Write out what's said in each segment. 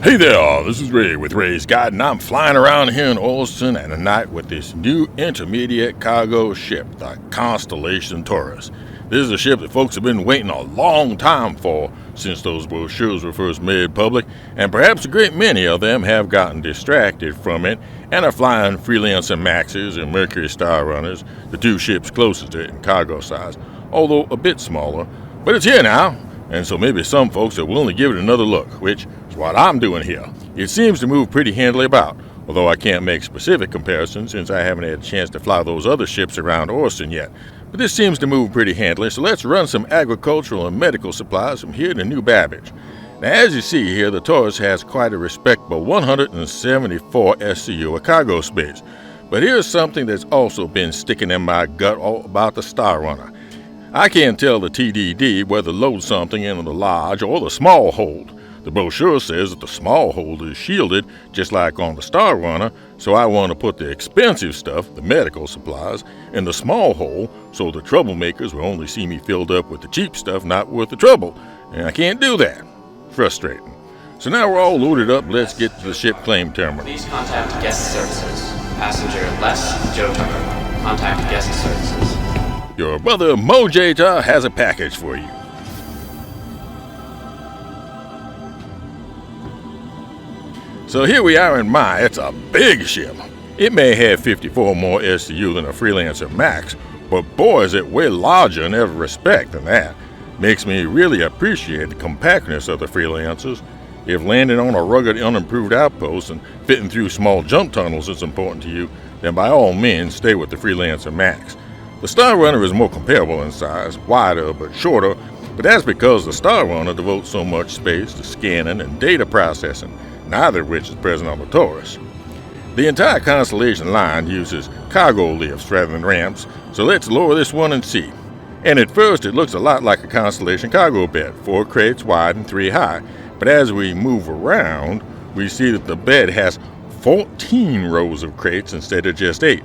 Hey there, this is Ray with Ray's Guide, and I'm flying around here in Austin at night with this new intermediate cargo ship, the Constellation Taurus. This is a ship that folks have been waiting a long time for since those brochures were first made public, and perhaps a great many of them have gotten distracted from it and are flying Freelancer Maxes and Mercury Star Runners, the two ships closest to it in cargo size, although a bit smaller. But it's here now, and so maybe some folks are willing to give it another look, which is what I'm doing here. It seems to move pretty handily about, although I can't make specific comparisons since I haven't had a chance to fly those other ships around Austin yet. But this seems to move pretty handily, so let's run some agricultural and medical supplies from here to New Babbage. Now, as you see here, the Taurus has quite a respectable 174 SCU of cargo space. But here's something that's also been sticking in my gut all about the Star Runner. I can't tell the TDD whether to load something into the large or the small hold. The brochure says that the small hold is shielded, just like on the Star Runner, so I want to put the expensive stuff, the medical supplies, in the small hold so the troublemakers will only see me filled up with the cheap stuff not worth the trouble. And I can't do that. Frustrating. So now we're all loaded up, let's get to the ship claim terminal. Please contact guest services. Passenger Les Joe Tucker. Contact guest services. Your brother Mojata has a package for you. So here we are in it's a big ship. It may have 54 more SCU than a Freelancer Max, but boy is it way larger in every respect than that. Makes me really appreciate the compactness of the Freelancers. If landing on a rugged, unimproved outpost and fitting through small jump tunnels is important to you, then by all means stay with the Freelancer Max. The Star Runner is more comparable in size, wider but shorter, but that's because the Star Runner devotes so much space to scanning and data processing, neither of which is present on the Taurus. The entire Constellation line uses cargo lifts rather than ramps, so let's lower this one and see. And at first it looks a lot like a Constellation cargo bed, 4 crates wide and 3 high, but as we move around, we see that the bed has 14 rows of crates instead of just 8.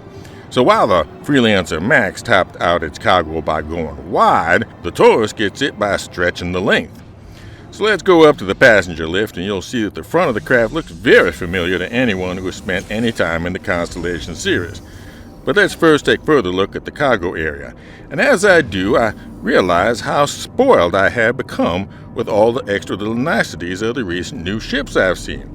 So while the Freelancer Max topped out its cargo by going wide, the Taurus gets it by stretching the length. So let's go up to the passenger lift and you'll see that the front of the craft looks very familiar to anyone who has spent any time in the Constellation series. But let's first take a further look at the cargo area. And as I do, I realize how spoiled I have become with all the extra little niceties of the recent new ships I've seen.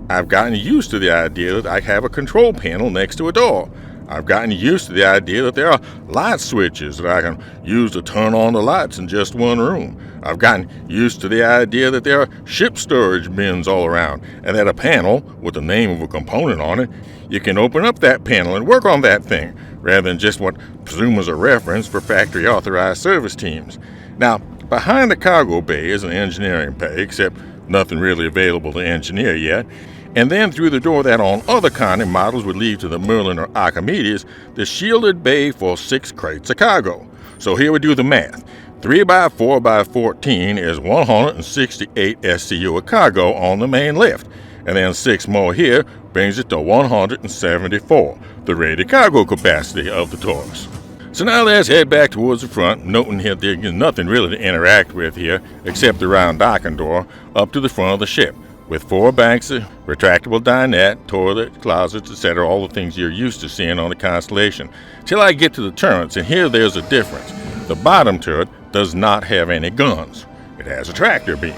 I've gotten used to the idea that I have a control panel next to a door. I've gotten used to the idea that there are light switches that I can use to turn on the lights in just one room. I've gotten used to the idea that there are ship storage bins all around, and that a panel with the name of a component on it, you can open up that panel and work on that thing, rather than just what I presume is a reference for factory authorized service teams. Now, behind the cargo bay is an engineering bay, except nothing really available to engineer yet. And then through the door that on other kind of models would lead to the Merlin or Archimedes, the shielded bay for 6 crates of cargo. So here we do the math. 3 by 4 by 14 is 168 SCU of cargo on the main lift. And then 6 more here brings it to 174, the rated cargo capacity of the Taurus. So now let's head back towards the front, noting here there's nothing really to interact with here except the round docking door up to the front of the ship, with 4 banks of retractable dinette, toilet, closets, etc., all the things you're used to seeing on the Constellation. Till I get to the turrets, and here there's a difference. The bottom turret does not have any guns. It has a tractor beam,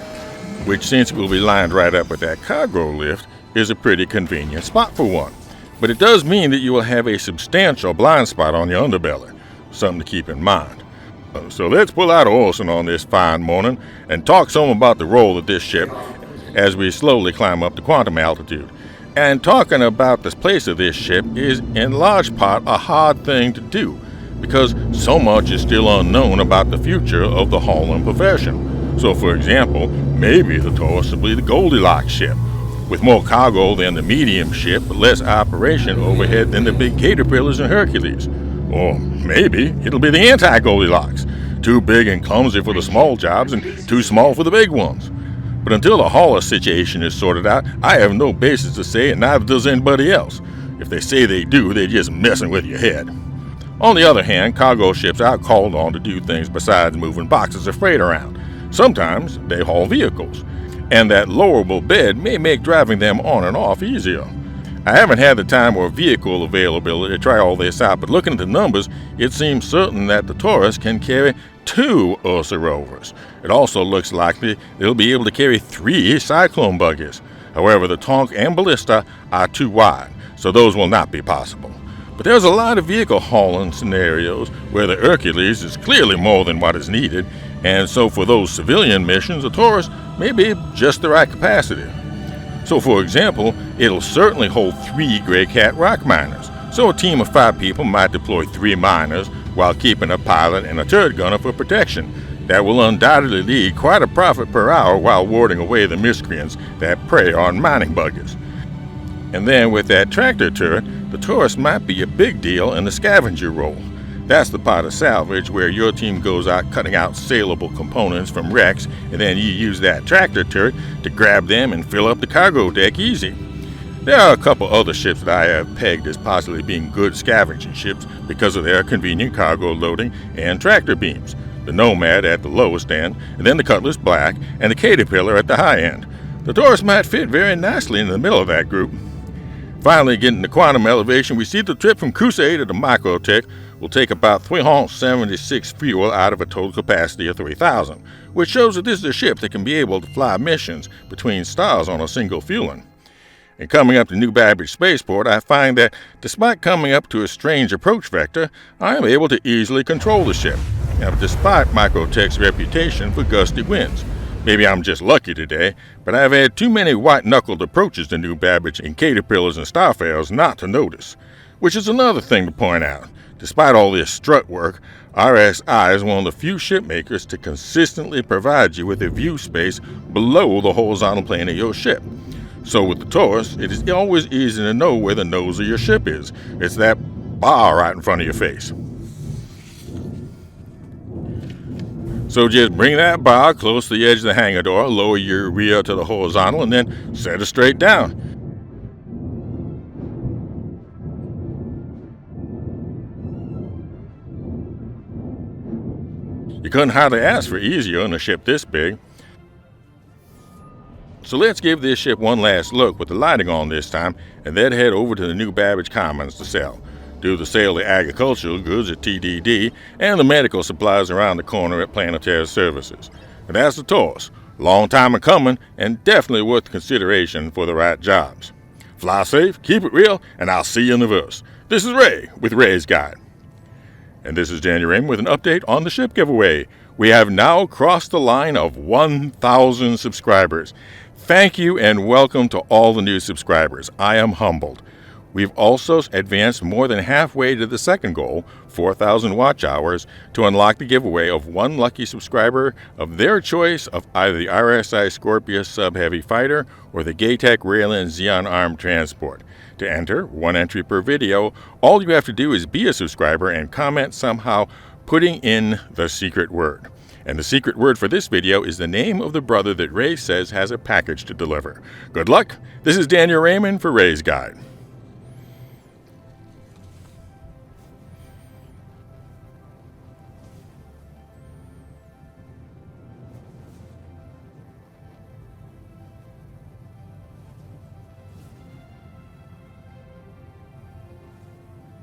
which, since it will be lined right up with that cargo lift, is a pretty convenient spot for one. But it does mean that you will have a substantial blind spot on your underbelly, something to keep in mind. So let's pull out of Austin on this fine morning and talk some about the role of this ship as we slowly climb up to quantum altitude. And talking about the place of this ship is in large part a hard thing to do, because so much is still unknown about the future of the hauling profession. So for example, maybe the Taurus will be the Goldilocks ship, with more cargo than the medium ship, but less operation overhead than the big Caterpillars and Hercules. Or maybe it'll be the anti-Goldilocks, too big and clumsy for the small jobs and too small for the big ones. But until the hauler situation is sorted out, I have no basis to say, and neither does anybody else. If they say they do, they're just messing with your head. On the other hand, cargo ships are called on to do things besides moving boxes of freight around. Sometimes they haul vehicles. and that lowerable bed may make driving them on and off easier. I haven't had the time or vehicle availability to try all this out, but looking at the numbers, it seems certain that the Taurus can carry 2 Ursa rovers. It also looks likely they'll be able to carry 3 Cyclone buggies. However, the Tonk and Ballista are too wide, so those will not be possible. But there's a lot of vehicle hauling scenarios where the Hercules is clearly more than what is needed, and so for those civilian missions, the Taurus may be just the right capacity. So for example, it'll certainly hold 3 Grey Cat rock miners, so a team of 5 people might deploy 3 miners while keeping a pilot and a turret gunner for protection. That will undoubtedly lead quite a profit per hour while warding away the miscreants that prey on mining buggies. And then with that tractor turret, the Taurus might be a big deal in the scavenger role. That's the part of salvage where your team goes out cutting out saleable components from wrecks, and then you use that tractor turret to grab them and fill up the cargo deck easy. There are a couple other ships that I have pegged as possibly being good scavenging ships because of their convenient cargo loading and tractor beams. The Nomad at the lowest end, and then the Cutlass Black, and the Caterpillar at the high end. The Taurus might fit very nicely in the middle of that group. Finally, getting to quantum elevation, we see the trip from Crusade to Microtech will take about 376 fuel out of a total capacity of 3,000, which shows that this is a ship that can be able to fly missions between stars on a single fueling. And coming up to New Babbage Spaceport, I find that despite coming up to a strange approach vector, I am able to easily control the ship. Now, despite Microtech's reputation for gusty winds. Maybe I'm just lucky today, but I've had too many white-knuckled approaches to New Babbage and Caterpillars and Starfares not to notice. Which is another thing to point out. Despite all this strut work, RSI is one of the few ship makers to consistently provide you with a view space below the horizontal plane of your ship. So with the Taurus, it is always easy to know where the nose of your ship is. It's that bar right in front of your face. So just bring that bar close to the edge of the hangar door, lower your rear to the horizontal, and then set it straight down. You couldn't hardly ask for easier on a ship this big. So let's give this ship one last look with the lighting on this time, and then head over to the New Babbage Commons to sell. Do the sale of agricultural goods at TDD and the medical supplies around the corner at Planetary Services. And that's the Taurus. Long time in coming and definitely worth consideration for the right jobs. Fly safe, keep it real, and I'll see you in the verse. This is Ray with Ray's Guide. And this is Daniel Raymond with an update on the ship giveaway. We have now crossed the line of 1,000 subscribers. Thank you and welcome to all the new subscribers. I am humbled. We've also advanced more than halfway to the second goal, 4,000 watch hours, to unlock the giveaway of one lucky subscriber of their choice of either the RSI Scorpius Sub-Heavy Fighter or the Gaytech Raylan Xeon Arm Transport. To enter, one entry per video, all you have to do is be a subscriber and comment somehow putting in the secret word. And the secret word for this video is the name of the brother that Ray says has a package to deliver. Good luck. This is Daniel Raymond for Ray's Guide.